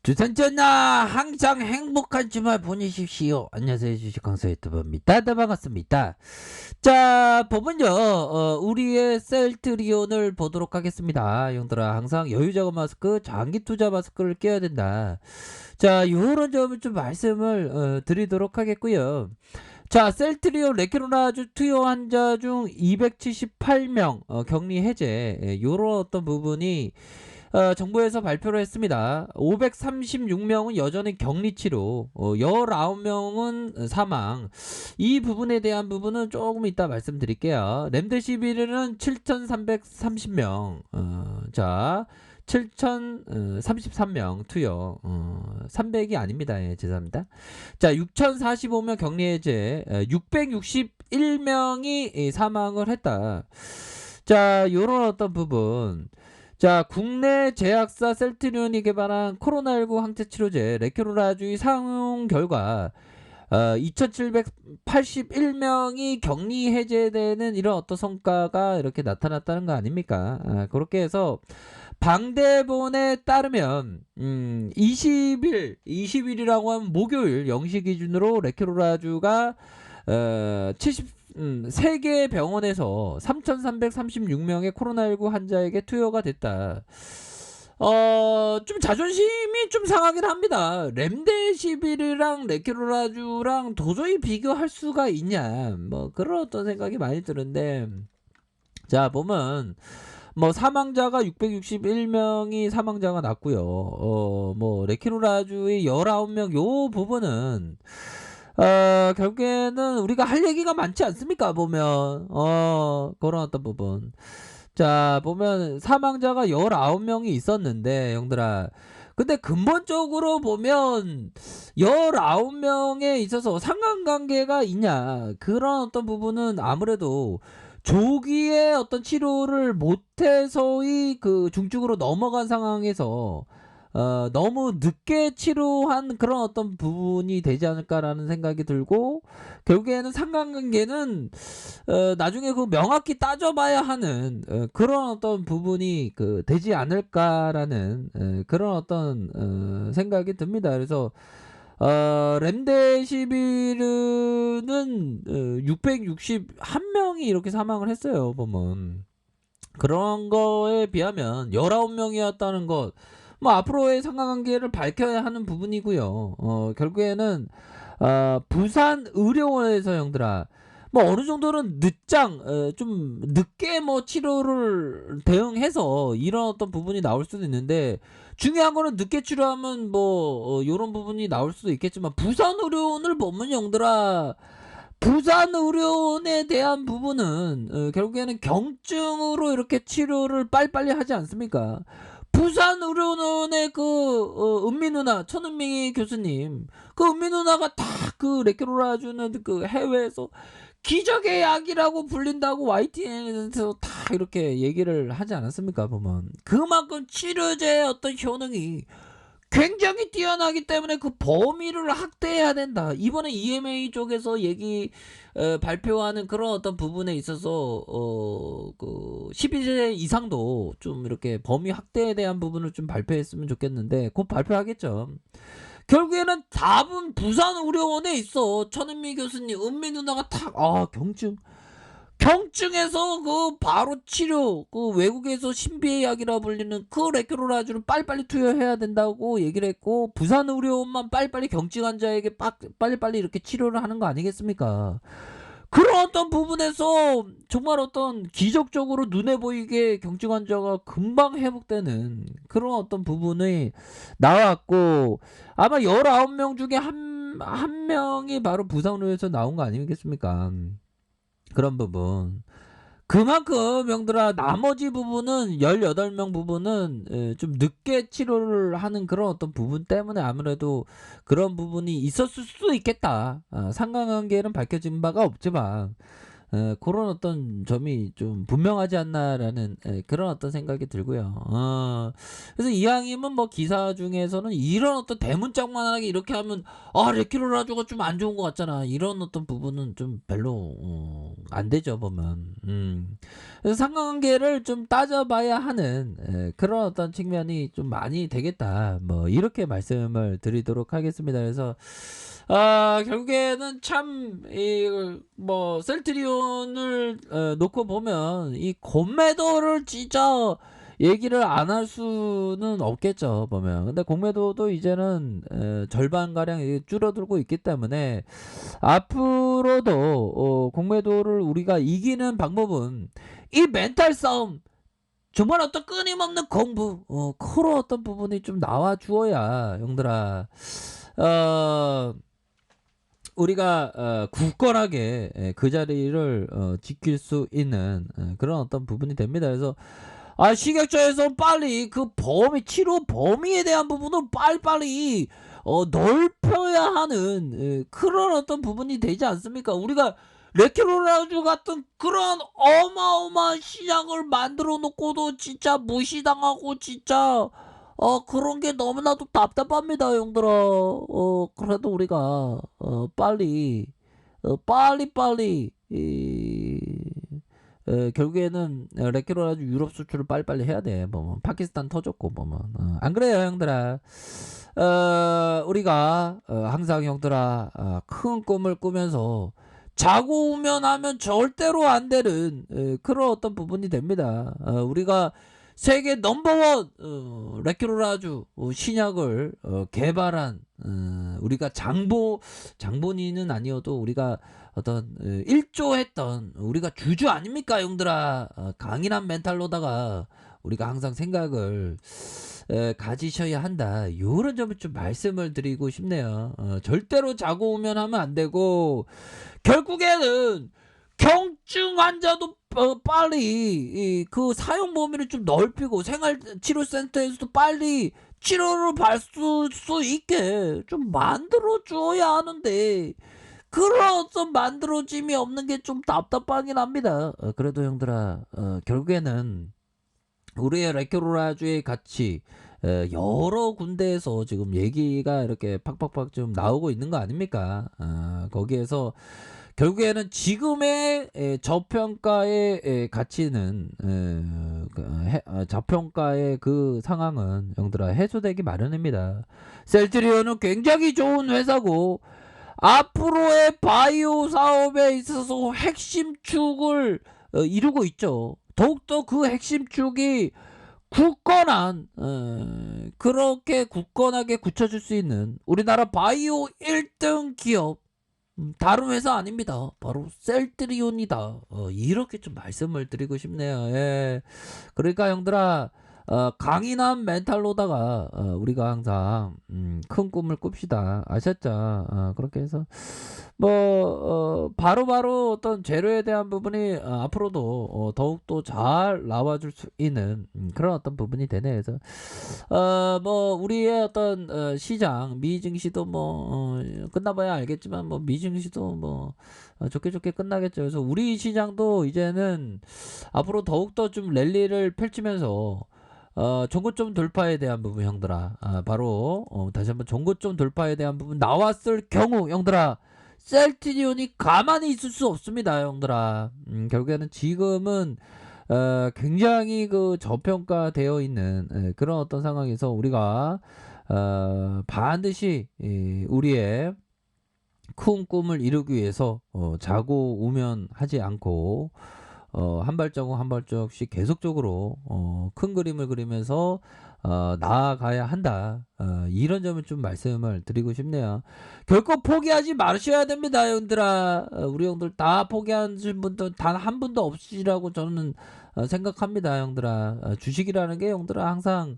주선전나 항상 행복한 주말 보내십시오. 안녕하세요, 주식 강사 유튜버입니다. 네, 반갑습니다. 자, 법은요, 우리의 셀트리온을 보도록 하겠습니다. 형들아, 항상 여유자금 마스크, 장기 투자 마스크를 껴야 된다. 자, 요런 점을 좀 말씀을 드리도록 하겠고요. 자, 셀트리온 레케로나주 투여 환자 중 278명 격리 해제, 요런 어떤 부분이 정부에서 발표를 했습니다. 536명은 여전히 격리치료, 19명은 사망. 이 부분에 대한 부분은 조금 이따 말씀드릴게요. 렘데시비르는 7,330명, 자, 7,033명 투여, 300이 아닙니다. 예, 죄송합니다. 자, 6,045명 격리해제, 661명이 사망을 했다. 자, 요런 어떤 부분. 자, 국내 제약사 셀트리온이 개발한 코로나19 항체치료제 레케로라주의 사용 결과 2,781명이 격리 해제되는 이런 어떤 성과가 이렇게 나타났다는 거 아닙니까? 그렇게 해서 방대본에 따르면 20일이라고 하면 목요일 0시 기준으로 레케로라주가 3개 병원에서 3,336명의 코로나19 환자에게 투여가 됐다. 좀 자존심이 좀 상하긴 합니다. 렘데시비르랑 레케로라주랑 도저히 비교할 수가 있냐, 뭐 그런 어떤 생각이 많이 드는데, 자, 보면 뭐 사망자가 661명이 사망자가 났고요. 뭐 레케로라주의 19명 요 부분은 결국에는 우리가 할 얘기가 많지 않습니까? 보면 그런 어떤 부분. 자, 보면 사망자가 19명이 있었는데 형들아, 근데 근본적으로 보면 19명에 있어서 상관관계가 있냐, 그런 어떤 부분은 아무래도 조기에 어떤 치료를 못해서의 그 중증으로 넘어간 상황에서 너무 늦게 치료한 그런 어떤 부분이 되지 않을까라는 생각이 들고, 결국에는 상관관계는 나중에 그 명확히 따져봐야 하는 그런 어떤 부분이 되지 않을까라는 그런 어떤 생각이 듭니다. 그래서 렘데시비르는 661명이 이렇게 사망을 했어요. 보면 그런 거에 비하면 19명이었다는 것, 뭐 앞으로의 상관관계를 밝혀야 하는 부분이고요. 결국에는 부산 의료원에서 형들아, 뭐 어느 정도는 늦장, 좀 늦게 뭐 치료를 대응해서 이런 어떤 부분이 나올 수도 있는데, 중요한 거는 늦게 치료하면 뭐 요런 부분이 나올 수도 있겠지만, 부산 의료원을 보면 형들아, 부산 의료원에 대한 부분은 결국에는 경증으로 이렇게 치료를 빨리빨리 하지 않습니까? 부산 의료원의 은미 누나, 천은미 교수님, 그 은미 누나가 다 그 레케로라주는 그 해외에서 기적의 약이라고 불린다고 YTN에서 다 이렇게 얘기를 하지 않았습니까? 보면 그만큼 치료제의 어떤 효능이 굉장히 뛰어나기 때문에 그 범위를 확대해야 된다. 이번에 EMA 쪽에서 발표하는 그런 어떤 부분에 있어서 그 12세 이상도 좀 이렇게 범위 확대에 대한 부분을 좀 발표했으면 좋겠는데, 곧 발표하겠죠. 결국에는 답은 부산 의료원에 있어. 천은미 교수님, 은미 누나가 경증에서 그 바로 치료, 그 외국에서 신비의 약이라 불리는 그 레케로라주를 빨리빨리 투여해야 된다고 얘기를 했고, 부산 의료원만 빨리빨리 경증 환자에게 빨리빨리 이렇게 치료를 하는 거 아니겠습니까? 그런 어떤 부분에서 정말 어떤 기적적으로 눈에 보이게 경증 환자가 금방 회복되는 그런 어떤 부분이 나왔고, 아마 19명 중에 한 명이 바로 부산의료에서 나온 거 아니겠습니까? 그런 부분. 그만큼 형들아, 나머지 부분은 18명 부분은 좀 늦게 치료를 하는 그런 어떤 부분 때문에 아무래도 그런 부분이 있었을 수도 있겠다. 상관관계는 밝혀진 바가 없지만 그런 어떤 점이 좀 분명하지 않나라는 그런 어떤 생각이 들고요. 그래서 이왕이면 뭐 기사 중에서는 이런 어떤 대문짝만하게 이렇게 하면 레키로라조가 좀 안 좋은 것 같잖아. 이런 어떤 부분은 좀 별로 안 되죠 보면. 그래서 상관관계를 좀 따져봐야 하는 그런 어떤 측면이 좀 많이 되겠다. 뭐 이렇게 말씀을 드리도록 하겠습니다. 그래서 결국에는 참, 뭐, 셀트리온을, 놓고 보면, 이 공매도를 진짜 얘기를 안 할 수는 없겠죠, 보면. 근데 공매도도 이제는, 절반가량 이게 줄어들고 있기 때문에, 앞으로도, 공매도를 우리가 이기는 방법은, 이 멘탈 싸움, 정말 어떤 끊임없는 공부, 그런 어떤 부분이 좀 나와 주어야, 형들아, 어, 우리가 굳건하게 그 자리를 지킬 수 있는 그런 어떤 부분이 됩니다. 그래서 식약처에서 빨리 그 치료 범위에 대한 부분을 빨리빨리 넓혀야 하는 그런 어떤 부분이 되지 않습니까? 우리가 레키로라주 같은 그런 어마어마한 시장을 만들어 놓고도 진짜 무시당하고 진짜 그런 게 너무나도 답답합니다, 형들아. 그래도 우리가 빨리 빨리빨리 결국에는 레키로라주 유럽 수출을 빨리빨리 해야 돼. 뭐 파키스탄 터졌고 뭐안 그래요, 형들아. 우리가 항상 형들아 큰 꿈을 꾸면서 자고 우면 하면 절대로 안 되는 그런 어떤 부분이 됩니다. 우리가 세계 넘버원 레키로라주 신약을 개발한 우리가 장본인은 아니어도 우리가 어떤 일조했던 우리가 주주 아닙니까, 형들아. 강인한 멘탈로다가 우리가 항상 생각을 가지셔야 한다. 요런 점을 좀 말씀을 드리고 싶네요. 절대로 자고 오면 하면 안 되고 결국에는 경증 환자도 빨리 그 사용 범위를 좀 넓히고 생활치료센터에서도 빨리 치료를 받을 수 있게 좀 만들어 줘야 하는데 그런 어떤 만들어짐이 없는 게 좀 답답하긴 합니다. 그래도 형들아 결국에는 우리의 레키로라주의 가치 여러 군데에서 지금 얘기가 이렇게 팍팍팍 좀 나오고 있는 거 아닙니까? 거기에서 결국에는 지금의 저평가의 가치는 저평가의 그 상황은 형들아 해소되기 마련입니다. 셀트리온은 굉장히 좋은 회사고 앞으로의 바이오 사업에 있어서 핵심 축을 이루고 있죠. 더욱더 그 핵심 축이 굳건한 그렇게 굳건하게 굳혀줄 수 있는 우리나라 바이오 1등 기업 다른 회사 아닙니다. 바로 셀트리온이다. 이렇게 좀 말씀을 드리고 싶네요. 예. 그러니까 형들아 강인한 멘탈로다가 우리가 항상 큰 꿈을 꿉시다. 아셨죠? 그렇게 해서 뭐 바로바로 어떤 재료에 대한 부분이 앞으로도 더욱더 잘 나와줄 수 있는 그런 어떤 부분이 되네. 그래서 뭐 우리의 어떤 시장 미증시도 뭐 끝나봐야 알겠지만 뭐 미증시도 뭐 좋게 좋게 끝나겠죠. 그래서 우리 시장도 이제는 앞으로 더욱더 좀 랠리를 펼치면서 종고점 돌파에 대한 부분 형들아 바로 다시 한번 종고점 돌파에 대한 부분 나왔을 경우 형들아 셀트리온이 가만히 있을 수 없습니다 형들아. 결국에는 지금은 굉장히 그 저평가되어 있는 그런 어떤 상황에서 우리가 반드시 우리의 큰 꿈을 이루기 위해서 자고 우면 하지 않고 한 발자국 한 발자국씩 계속적으로 큰 그림을 그리면서 나아가야 한다. 이런 점을 좀 말씀을 드리고 싶네요. 결코 포기하지 마셔야 됩니다, 형들아. 우리 형들 다 포기하신 분도 단 한 분도 없으시라고 저는 생각합니다, 형들아. 주식이라는 게 형들아 항상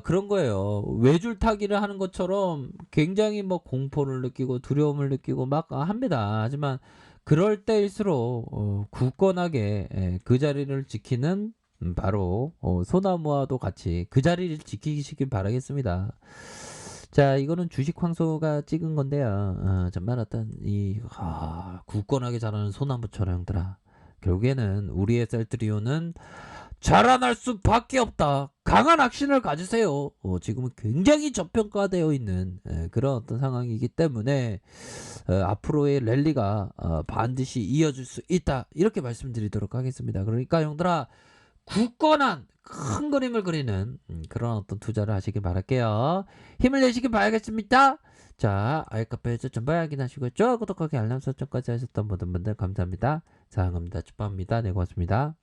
그런 거예요. 외줄타기를 하는 것처럼 굉장히 뭐 공포를 느끼고 두려움을 느끼고 막 합니다. 하지만 그럴 때일수록 굳건하게 그 자리를 지키는 바로 소나무와도 같이 그 자리를 지키시길 바라겠습니다. 자, 이거는 주식 황소가 찍은 건데요. 정말 어떤 굳건하게 자라는 소나무처럼 형들아. 결국에는 우리의 셀트리온은 자라날 수밖에 없다. 강한 확신을 가지세요. 지금은 굉장히 저평가되어 있는 그런 어떤 상황이기 때문에 앞으로의 랠리가 반드시 이어질 수 있다. 이렇게 말씀드리도록 하겠습니다. 그러니까 형들아, 굳건한 큰 그림을 그리는 그런 어떤 투자를 하시길 바랄게요. 힘을 내시길 바라겠습니다. 자, 아이카페에서 전부 확인하시고 좋아 구독하기 알람 설정까지 하셨던 모든 분들 감사합니다. 사랑합니다. 축복합니다. 네, 고맙습니다.